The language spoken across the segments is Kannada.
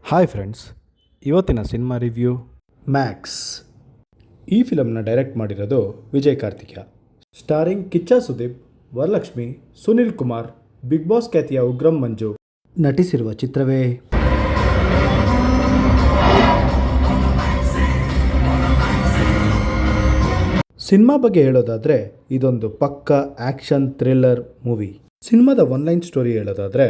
ಹಾಯ್ ಫ್ರೆಂಡ್ಸ್, ಇವತ್ತಿನ ಸಿನಿಮಾ ರಿವ್ಯೂ ಮ್ಯಾಕ್ಸ್. ಈ ಫಿಲಮ್ನ ಡೈರೆಕ್ಟ್ ಮಾಡಿರೋದು Vijay Karthikeya. Starring Kichcha Sudeep, Varalakshmi, Sunil Kumar, Bigg Boss ಖ್ಯಾತಿಯ ಉಗ್ರಂ ಮಂಜು ನಟಿಸಿರುವ ಚಿತ್ರವೇ ಸಿನಿಮಾ ಬಗ್ಗೆ ಹೇಳೋದಾದರೆ ಇದೊಂದು ಪಕ್ಕ ಆ್ಯಕ್ಷನ್ ಥ್ರಿಲ್ಲರ್ ಮೂವಿ. ಸಿನಿಮಾದ ಒನ್ಲೈನ್ ಸ್ಟೋರಿ ಹೇಳೋದಾದರೆ,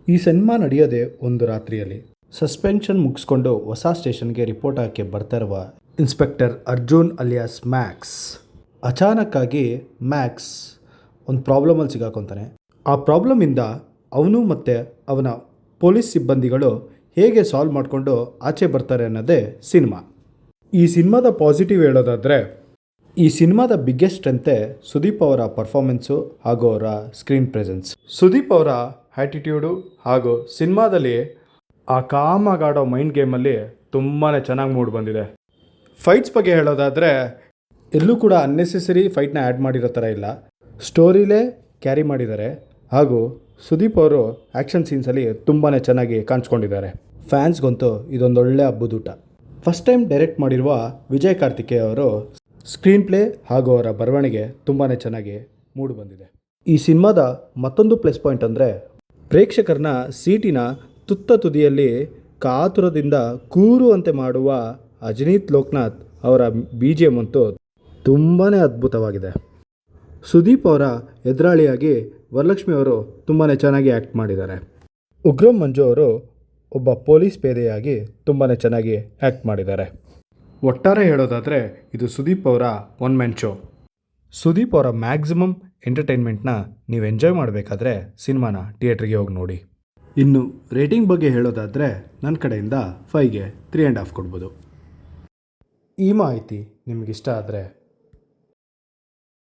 ಈ ಸಿನಿಮಾ ನಡೆಯೋದೇ ಒಂದು ರಾತ್ರಿಯಲ್ಲಿ. ಸಸ್ಪೆನ್ಷನ್ ಮುಗಿಸ್ಕೊಂಡು ಹೊಸ ಸ್ಟೇಷನ್ಗೆ ರಿಪೋರ್ಟ್ ಹಾಕಿ ಬರ್ತಾ ಇರುವ ಇನ್ಸ್ಪೆಕ್ಟರ್ ಅರ್ಜುನ್ ಅಲಿಯಾಸ್ ಮ್ಯಾಕ್ಸ್. ಅಚಾನಕ್ಕಾಗಿ ಮ್ಯಾಕ್ಸ್ ಒಂದು ಪ್ರಾಬ್ಲಮಲ್ಲಿ ಸಿಗಾಕೊತಾನೆ. ಆ ಪ್ರಾಬ್ಲಮಿಂದ ಅವನು ಮತ್ತು ಅವನ ಪೊಲೀಸ್ ಸಿಬ್ಬಂದಿಗಳು ಹೇಗೆ ಸಾಲ್ವ್ ಮಾಡಿಕೊಂಡು ಆಚೆ ಬರ್ತಾರೆ ಅನ್ನೋದೇ ಸಿನಿಮಾ. ಈ ಸಿನಿಮಾದ ಪಾಸಿಟಿವ್ ಹೇಳೋದಾದರೆ, ಈ ಸಿನಿಮಾದ ಬಿಗ್ಗೆಸ್ಟ್ ಸ್ಟ್ರೆಂತೆ ಸುದೀಪ್ ಅವರ ಪರ್ಫಾರ್ಮೆನ್ಸು ಹಾಗೂ ಅವರ ಸ್ಕ್ರೀನ್ ಪ್ರೆಸೆನ್ಸ್. ಸುದೀಪ್ ಅವರ ಆ್ಯಟಿಟ್ಯೂಡು ಹಾಗೂ ಸಿನಿಮಾದಲ್ಲಿ ಆ ಕಾಮಾಗಾಡೋ ಮೈಂಡ್ ಗೇಮಲ್ಲಿ ತುಂಬಾ ಚೆನ್ನಾಗಿ ಮೂಡ್ ಬಂದಿದೆ. ಫೈಟ್ಸ್ ಬಗ್ಗೆ ಹೇಳೋದಾದರೆ, ಎಲ್ಲೂ ಕೂಡ ಅನ್ನೆಸೆಸರಿ ಫೈಟ್ನ ಆ್ಯಡ್ ಮಾಡಿರೋ ಥರ ಇಲ್ಲ. ಸ್ಟೋರಿಲೇ ಕ್ಯಾರಿ ಮಾಡಿದ್ದಾರೆ ಹಾಗೂ ಸುದೀಪ್ ಅವರು ಆ್ಯಕ್ಷನ್ ಸೀನ್ಸಲ್ಲಿ ತುಂಬಾ ಚೆನ್ನಾಗಿ ಕಾಣಿಸ್ಕೊಂಡಿದ್ದಾರೆ. ಫ್ಯಾನ್ಸ್ಗಂತೂ ಇದೊಂದೊಳ್ಳೆ ಹಬ್ಬದೂಟ. ಫಸ್ಟ್ ಟೈಮ್ ಡೈರೆಕ್ಟ್ ಮಾಡಿರುವ ವಿಜಯ್ ಕಾರ್ತಿಕೇಯ ಅವರು ಸ್ಕ್ರೀನ್ ಪ್ಲೇ ಹಾಗೂ ಅವರ ಬರವಣಿಗೆ ತುಂಬಾ ಚೆನ್ನಾಗಿ ಮೂಡಿ ಬಂದಿದೆ. ಈ ಸಿನಿಮಾದ ಮತ್ತೊಂದು ಪ್ಲಸ್ ಪಾಯಿಂಟ್ ಅಂದರೆ, ಪ್ರೇಕ್ಷಕರನ್ನ ಸೀಟಿನ ತುತ್ತ ತುದಿಯಲ್ಲಿ ಕಾತುರದಿಂದ ಕೂರುವಂತೆ ಮಾಡುವ ಅಜನೀತ್ ಲೋಕನಾಥ್ ಅವರ BGM ಅಂತೂ ತುಂಬಾ ಅದ್ಭುತವಾಗಿದೆ. ಸುದೀಪ್ ಅವರ ಎದುರಾಳಿಯಾಗಿ ವರಲಕ್ಷ್ಮಿ ಅವರು ತುಂಬಾ ಚೆನ್ನಾಗಿ ಆ್ಯಕ್ಟ್ ಮಾಡಿದ್ದಾರೆ. ಉಗ್ರಂ ಮಂಜು ಅವರು ಒಬ್ಬ ಪೊಲೀಸ್ ಪೇದೆಯಾಗಿ ತುಂಬಾ ಚೆನ್ನಾಗಿ ಆ್ಯಕ್ಟ್ ಮಾಡಿದ್ದಾರೆ. ಒಟ್ಟಾರೆ ಹೇಳೋದಾದರೆ ಇದು ಸುದೀಪ್ ಅವರ ಒನ್ ಮ್ಯಾನ್ ಶೋ. ಸುದೀಪ್ ಅವರ ಮ್ಯಾಕ್ಸಿಮಮ್ ಎಂಟರ್ಟೈನ್ಮೆಂಟ್ನ ನೀವು ಎಂಜಾಯ್ ಮಾಡಬೇಕಾದ್ರೆ ಸಿನಿಮಾನ ಥಿಯೇಟ್ರಿಗೆ ಹೋಗಿ ನೋಡಿ. ಇನ್ನು ರೇಟಿಂಗ್ ಬಗ್ಗೆ ಹೇಳೋದಾದರೆ ನನ್ನ ಕಡೆಯಿಂದ 5ಗೆ 3.5 ಕೊಡ್ಬೋದು. ಈ ಮಾಹಿತಿ ನಿಮಗಿಷ್ಟ ಆದರೆ